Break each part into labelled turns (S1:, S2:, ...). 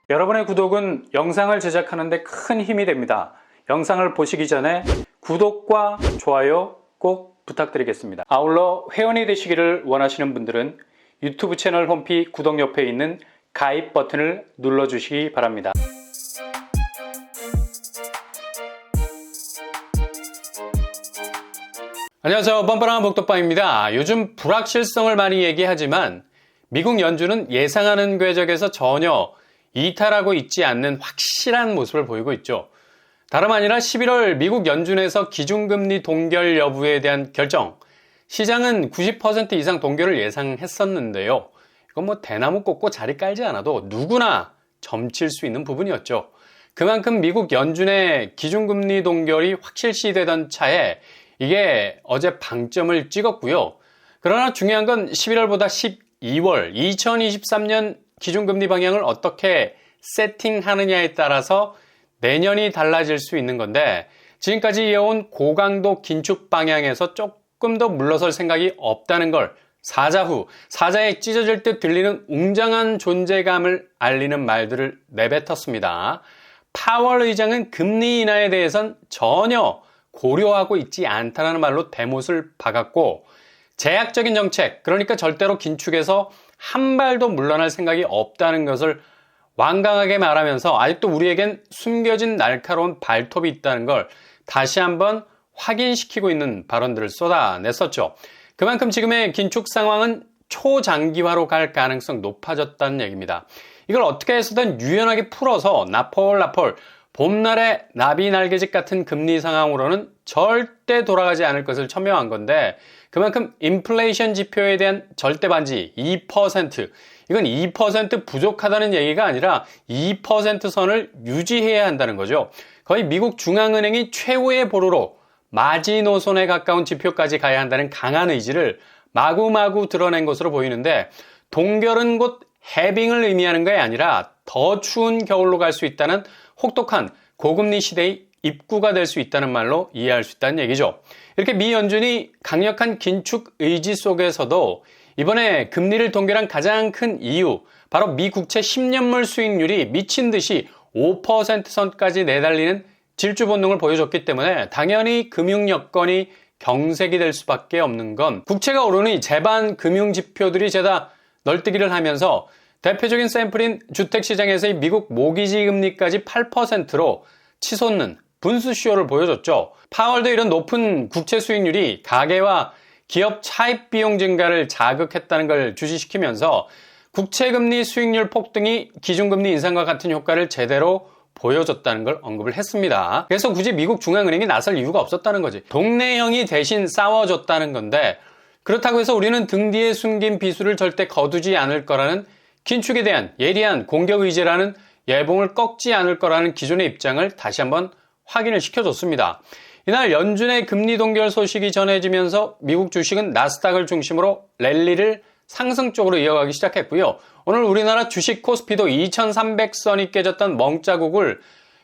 S1: 여러분의 구독은 영상을 제작하는 데 큰 힘이 됩니다. 영상을 보시기 전에 구독과 좋아요 꼭 부탁드리겠습니다. 아울러 회원이 되시기를 원하시는 분들은 유튜브 채널 홈피 구독 옆에 있는 가입 버튼을 눌러주시기 바랍니다. 안녕하세요. 뻔뻔한 복덕방입니다. 요즘 불확실성을 많이 얘기하지만 미국 연준은 예상하는 궤적에서 전혀 이탈하고 있지 않는 확실한 모습을 보이고 있죠. 다름 아니라 11월 미국 연준에서 기준금리 동결 여부에 대한 결정, 시장은 90% 이상 동결을 예상했었는데요. 이건 뭐 대나무 꽂고 자리 깔지 않아도 누구나 점칠 수 있는 부분이었죠. 그만큼 미국 연준의 기준금리 동결이 확실시되던 차에 이게 어제 방점을 찍었고요. 그러나 중요한 건 11월보다 12월 2023년 기준금리 방향을 어떻게 세팅하느냐에 따라서 내년이 달라질 수 있는 건데, 지금까지 이어온 고강도 긴축 방향에서 조금 더 물러설 생각이 없다는 걸 사자에 찢어질 듯 들리는 웅장한 존재감을 알리는 말들을 내뱉었습니다. 파월 의장은 금리 인하에 대해선 전혀 고려하고 있지 않다는 말로 대못을 박았고, 제약적인 정책, 그러니까 절대로 긴축에서 한 발도 물러날 생각이 없다는 것을 완강하게 말하면서 아직도 우리에겐 숨겨진 날카로운 발톱이 있다는 걸 다시 한번 확인시키고 있는 발언들을 쏟아냈었죠. 그만큼 지금의 긴축 상황은 초장기화로 갈 가능성 높아졌다는 얘기입니다. 이걸 어떻게 해서든 유연하게 풀어서 나폴 봄날의 나비 날개짓 같은 금리 상황으로는 절대 돌아가지 않을 것을 천명한 건데, 그만큼 인플레이션 지표에 대한 절대 반지 2%, 이건 2% 부족하다는 얘기가 아니라 2% 선을 유지해야 한다는 거죠. 거의 미국 중앙은행이 최후의 보루로 마지노선에 가까운 지표까지 가야 한다는 강한 의지를 마구마구 드러낸 것으로 보이는데, 동결은 곧 해빙을 의미하는 게 아니라 더 추운 겨울로 갈 수 있다는 혹독한 고금리 시대의 입구가 될 수 있다는 말로 이해할 수 있다는 얘기죠. 이렇게 미 연준이 강력한 긴축 의지 속에서도 이번에 금리를 동결한 가장 큰 이유, 바로 미 국채 10년물 수익률이 미친 듯이 5% 선까지 내달리는 질주 본능을 보여줬기 때문에 당연히 금융 여건이 경색이 될 수밖에 없는 건, 국채가 오르니 제반 금융 지표들이 죄다 널뛰기를 하면서 대표적인 샘플인 주택시장에서의 미국 모기지 금리까지 8%로 치솟는 분수쇼를 보여줬죠. 파월도 이런 높은 국채 수익률이 가계와 기업 차입 비용 증가를 자극했다는 걸 주시시키면서 국채금리 수익률 폭등이 기준금리 인상과 같은 효과를 제대로 보여줬다는 걸 언급을 했습니다. 그래서 굳이 미국 중앙은행이 나설 이유가 없었다는 거지. 동네형이 대신 싸워줬다는 건데, 그렇다고 해서 우리는 등 뒤에 숨긴 비수를 절대 거두지 않을 거라는, 긴축에 대한 예리한 공격 의지라는 예봉을 꺾지 않을 거라는 기존의 입장을 다시 한번 확인을 시켜줬습니다. 이날 연준의 금리 동결 소식이 전해지면서 미국 주식은 나스닥을 중심으로 랠리를 상승 쪽으로 이어가기 시작했고요. 오늘 우리나라 주식 코스피도 2300선이 깨졌던 멍자국을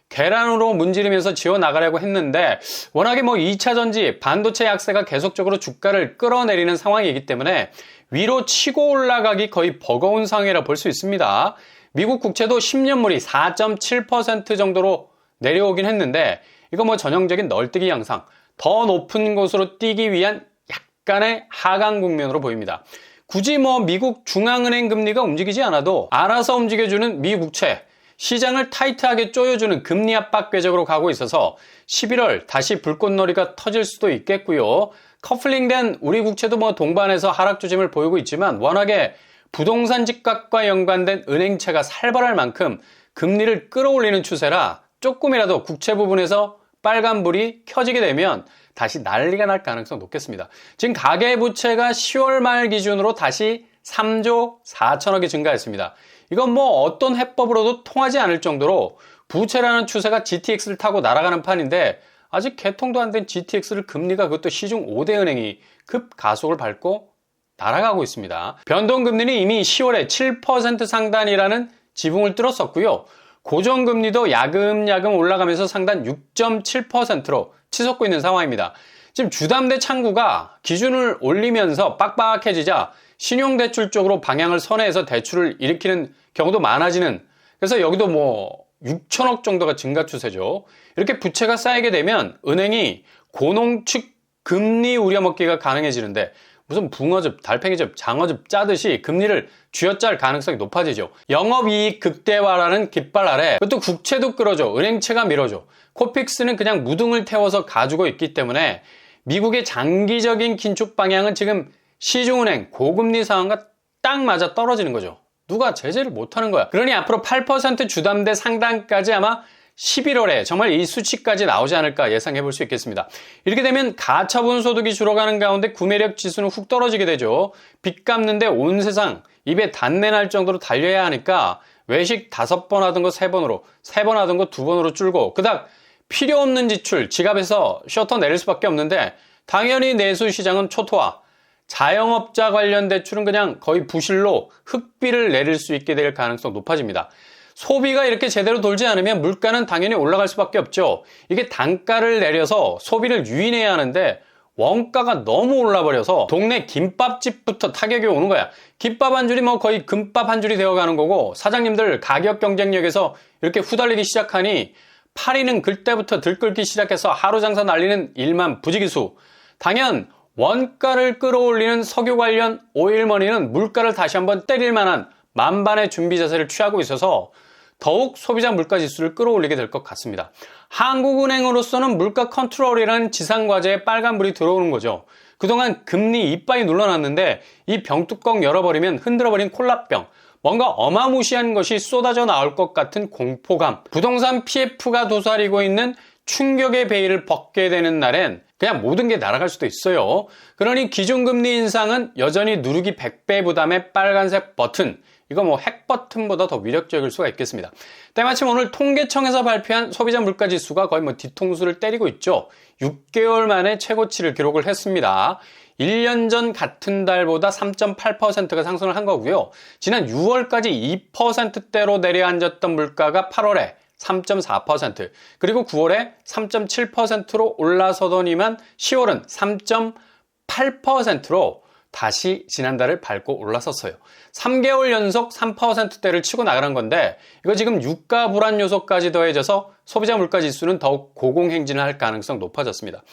S1: 계란으로 문지르면서 지어나가려고 했는데, 워낙에 2차전지, 반도체 약세가 계속적으로 주가를 끌어내리는 상황이기 때문에 위로 치고 올라가기 거의 버거운 상황이라 볼 수 있습니다. 미국 국채도 10년물이 4.7% 정도로 내려오긴 했는데, 이거 전형적인 널뛰기 양상, 더 높은 곳으로 뛰기 위한 약간의 하강 국면으로 보입니다. 굳이 미국 중앙은행 금리가 움직이지 않아도 알아서 움직여주는 미 국채, 시장을 타이트하게 조여주는 금리 압박 궤적으로 가고 있어서 11월 다시 불꽃놀이가 터질 수도 있겠고요. 커플링된 우리 국채도 동반해서 하락 조짐을 보이고 있지만, 워낙에 부동산 집값과 연관된 은행채가 살벌할 만큼 금리를 끌어올리는 추세라 조금이라도 국채 부분에서 빨간불이 켜지게 되면 다시 난리가 날 가능성 높겠습니다. 지금 가계부채가 10월 말 기준으로 다시 3조 4천억이 증가했습니다. 이건 어떤 해법으로도 통하지 않을 정도로 부채라는 추세가 GTX를 타고 날아가는 판인데, 아직 개통도 안 된 GTX를 금리가, 그것도 시중 5대 은행이 급 가속을 밟고 날아가고 있습니다. 변동금리는 이미 10월에 7% 상단이라는 지붕을 뚫었었고요. 고정금리도 야금야금 올라가면서 상단 6.7%로 치솟고 있는 상황입니다. 지금 주담대 창구가 기준을 올리면서 빡빡해지자 신용대출 쪽으로 방향을 선회해서 대출을 일으키는 경우도 많아지는, 그래서 여기도 뭐 6천억 정도가 증가 추세죠. 이렇게 부채가 쌓이게 되면 은행이 고농축 금리 우려먹기가 가능해지는데 무슨 붕어즙, 달팽이즙, 장어즙 짜듯이 금리를 쥐어짤 가능성이 높아지죠. 영업이익 극대화라는 깃발 아래 또 국채도 끌어줘, 은행채가 밀어줘. 코픽스는 그냥 무등을 태워서 가지고 있기 때문에 미국의 장기적인 긴축 방향은 지금 시중은행 고금리 상황과 딱 맞아 떨어지는 거죠. 누가 제재를 못하는 거야. 그러니 앞으로 8% 주담대 상단까지 아마 11월에 정말 이 수치까지 나오지 않을까 예상해 볼 수 있겠습니다. 이렇게 되면 가처분 소득이 줄어가는 가운데 구매력 지수는 훅 떨어지게 되죠. 빚 갚는데 온 세상 입에 단내 날 정도로 달려야 하니까 외식 5번 하던 거 3번으로, 3번 하던 거 2번으로 줄고 그닥 필요 없는 지출 지갑에서 셔터 내릴 수밖에 없는데 당연히 내수 시장은 초토화. 자영업자 관련 대출은 그냥 거의 부실로 흑비를 내릴 수 있게 될 가능성 높아집니다. 소비가 이렇게 제대로 돌지 않으면 물가는 당연히 올라갈 수밖에 없죠. 이게 단가를 내려서 소비를 유인해야 하는데 원가가 너무 올라버려서 동네 김밥집부터 타격이 오는 거야. 김밥 한 줄이 뭐 거의 금밥 한 줄이 되어가는 거고 사장님들 가격 경쟁력에서 이렇게 후달리기 시작하니 파리는 그때부터 들끓기 시작해서 하루 장사 날리는 일만 부지기수. 당연 원가를 끌어올리는 석유 관련 오일머니는 물가를 다시 한번 때릴 만한 만반의 준비 자세를 취하고 있어서 더욱 소비자 물가 지수를 끌어올리게 될 것 같습니다. 한국은행으로서는 물가 컨트롤이라는 지상과제에 빨간불이 들어오는 거죠. 그동안 금리 이빠이 눌러놨는데 이 병뚜껑 열어버리면 흔들어버린 콜라병, 뭔가 어마무시한 것이 쏟아져 나올 것 같은 공포감, 부동산 PF가 도사리고 있는 충격의 베일을 벗게 되는 날엔 그냥 모든 게 날아갈 수도 있어요. 그러니 기준금리 인상은 여전히 누르기 100배 부담의 빨간색 버튼, 이거 뭐 핵 버튼보다 더 위력적일 수가 있겠습니다. 때마침 오늘 통계청에서 발표한 소비자 물가지수가 거의 뭐 뒤통수를 때리고 있죠. 6개월 만에 최고치를 기록을 했습니다. 1년 전 같은 달보다 3.8%가 상승을 한 거고요. 지난 6월까지 2%대로 내려앉았던 물가가 8월에 3.4%, 그리고 9월에 3.7%로 올라서더니만 10월은 3.8%로 다시 지난달을 밟고 올라섰어요. 3개월 연속 3%대를 치고 나가는 건데 이거 지금 유가 불안 요소까지 더해져서 소비자 물가 지수는 더욱 고공행진을 할 가능성 높아졌습니다.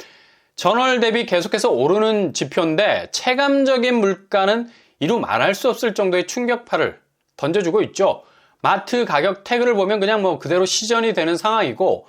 S1: 전월 대비 계속해서 오르는 지표인데 체감적인 물가는 이루 말할 수 없을 정도의 충격파를 던져주고 있죠. 마트 가격 태그를 보면 그냥 뭐 그대로 시전이 되는 상황이고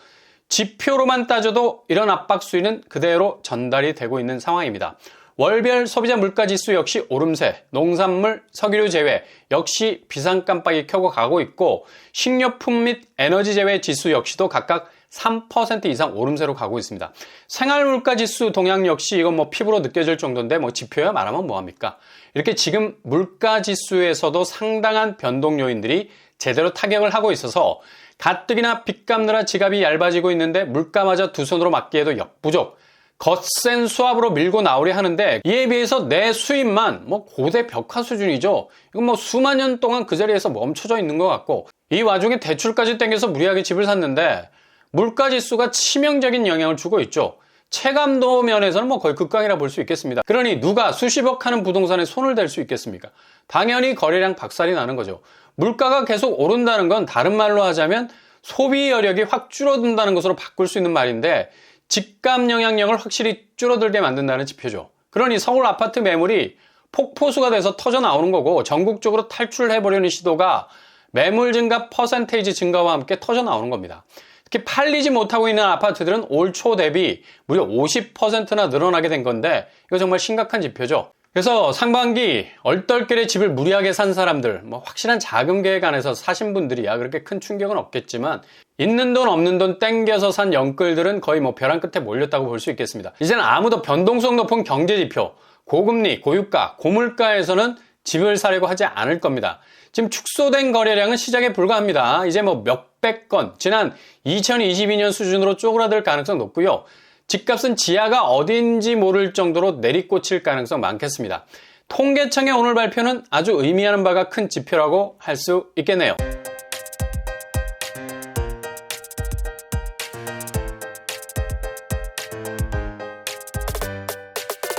S1: 지표로만 따져도 이런 압박 수위는 그대로 전달이 되고 있는 상황입니다. 월별 소비자 물가 지수 역시 오름세, 농산물, 석유류 제외 역시 비상 깜빡이 켜고 가고 있고 식료품 및 에너지 제외 지수 역시도 각각 3% 이상 오름세로 가고 있습니다. 생활물가 지수 동향 역시 이건 뭐 피부로 느껴질 정도인데 뭐 지표야 말하면 뭐합니까? 이렇게 지금 물가 지수에서도 상당한 변동 요인들이 제대로 타격을 하고 있어서 가뜩이나 빚 갚느라 지갑이 얇아지고 있는데 물가마저 두 손으로 막기에도 역부족. 거센 수압으로 밀고 나오려 하는데 이에 비해서 내 수입만 뭐 고대 벽화 수준이죠. 이건 뭐 수만 년 동안 그 자리에서 멈춰져 있는 것 같고 이 와중에 대출까지 땡겨서 무리하게 집을 샀는데 물가지수가 치명적인 영향을 주고 있죠. 체감도 면에서는 뭐 거의 극강이라 볼 수 있겠습니다. 그러니 누가 수십억 하는 부동산에 손을 댈 수 있겠습니까? 당연히 거래량 박살이 나는 거죠. 물가가 계속 오른다는 건 다른 말로 하자면 소비 여력이 확 줄어든다는 것으로 바꿀 수 있는 말인데 집값 영향력을 확실히 줄어들게 만든다는 지표죠. 그러니 서울 아파트 매물이 폭포수가 돼서 터져 나오는 거고 전국적으로 탈출해보려는 시도가 매물 증가 퍼센테이지 증가와 함께 터져 나오는 겁니다. 특히 팔리지 못하고 있는 아파트들은 올 초 대비 무려 50%나 늘어나게 된 건데 이거 정말 심각한 지표죠. 그래서 상반기 얼떨결에 집을 무리하게 산 사람들, 뭐 확실한 자금 계획 안에서 사신 분들이야 그렇게 큰 충격은 없겠지만 있는 돈 없는 돈 땡겨서 산 영끌들은 거의 뭐 벼랑 끝에 몰렸다고 볼 수 있겠습니다. 이제는 아무도 변동성 높은 경제지표, 고금리, 고유가, 고물가에서는 집을 사려고 하지 않을 겁니다. 지금 축소된 거래량은 시작에 불과합니다. 이제 뭐 몇백 건, 지난 2022년 수준으로 쪼그라들 가능성 높고요. 집값은 지하가 어딘지 모를 정도로 내리꽂힐 가능성 많겠습니다. 통계청의 오늘 발표는 아주 의미하는 바가 큰 지표라고 할 수 있겠네요.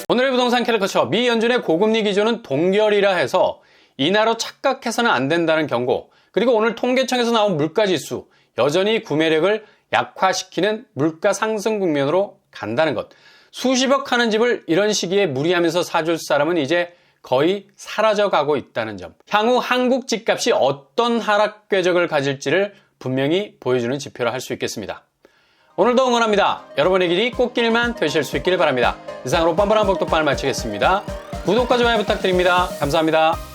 S1: 오늘의 부동산 캐릭터처 미 연준의 고금리 기조는 동결이라 해서 인하로 착각해서는 안 된다는 경고, 그리고 오늘 통계청에서 나온 물가지수, 여전히 구매력을 약화시키는 물가 상승 국면으로 간다는 것. 수십억 하는 집을 이런 시기에 무리하면서 사줄 사람은 이제 거의 사라져가고 있다는 점. 향후 한국 집값이 어떤 하락 궤적을 가질지를 분명히 보여주는 지표라 할 수 있겠습니다. 오늘도 응원합니다. 여러분의 길이 꽃길만 되실 수 있기를 바랍니다. 이상으로 뻔뻔한 복덕방을 마치겠습니다. 구독과 좋아요 부탁드립니다. 감사합니다.